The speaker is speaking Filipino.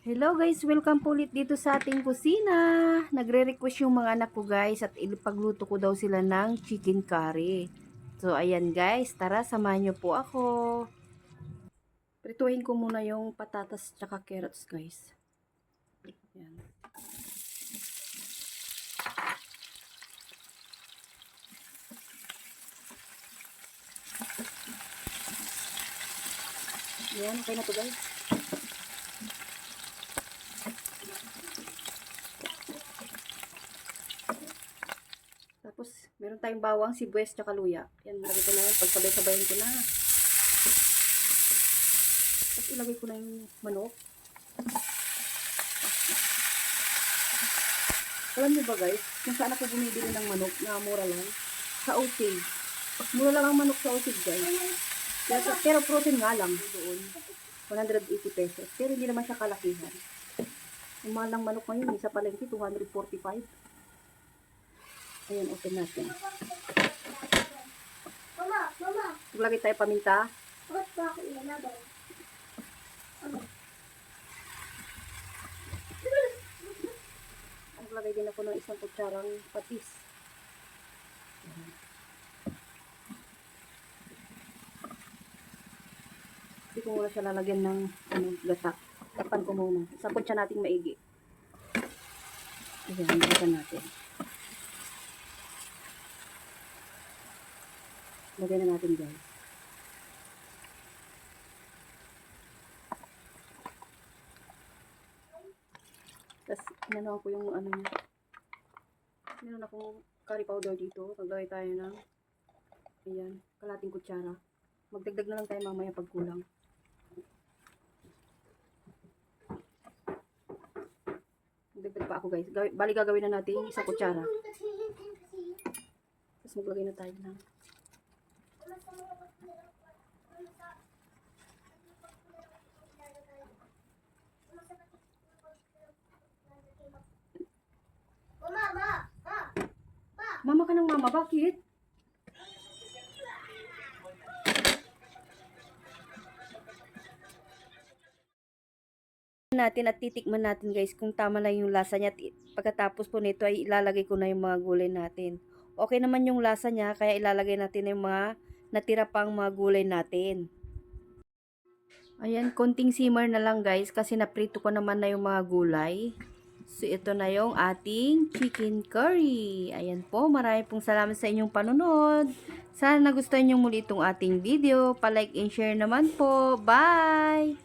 Hello guys, welcome po ulit dito sa ating kusina. Nagre-request yung mga anak ko guys at ilipagluto ko daw sila ng chicken curry. So ayan guys, tara samahan nyo po ako. Prituhin ko muna yung patatas tsaka carrots guys. Ayan. Ayan, okay na to guys. Tapos, meron tayong bawang, sibuyas, tsaka luya. Yan, lagay ko na yan. Pagsabay-sabayin ko na. Tapos, ilagay ko na yung manok. Alam niyo ba guys, kung saan ako bumibili ng manok na mura lang? Sa Osig. Mura lang ang manok sa Osig guys. Pero protein nga lang doon. 180 pesos. Pero hindi naman siya kalakihan. Yung mahal ng manok ngayon, isa palengke, 245. Ayan, open natin. Mama. Maglagay tayo paminta. Bakit ba ako ilalagay? Maglagay din ako ng isang kutsarang patis. Hindi ko muna siya lalagyan ng gata. Tapan ko muna. Sapot siya nating maigi. Ayan, tapan natin. Lagay na natin guys. Tapos, inano ko yung ano niya. Meron akong curry powder dito. Maglagay tayo ng ayan, kalating kutsara. Magdagdag na lang tayo mamaya pag kulang. Magdagdag pa ako guys. Bali gagawin na natin isang kutsara. Tapos maglagay na tayo ng Mama ka ng mama, bakit? Natin at titikman natin guys kung tama lang yung lasa niya. At pagkatapos po nito ay ilalagay ko na yung mga gulay natin. Okay naman yung lasa niya kaya ilalagay natin yung mga natira pang mga gulay natin. Ayan, konting simmer na lang guys kasi naprito ko naman na yung mga gulay. So, ito na yung ating chicken curry. Ayan po, maraming pong salamat sa inyong panunod. Sana nagustuhan nyo muli itong ating video. Pa-like and share naman po. Bye!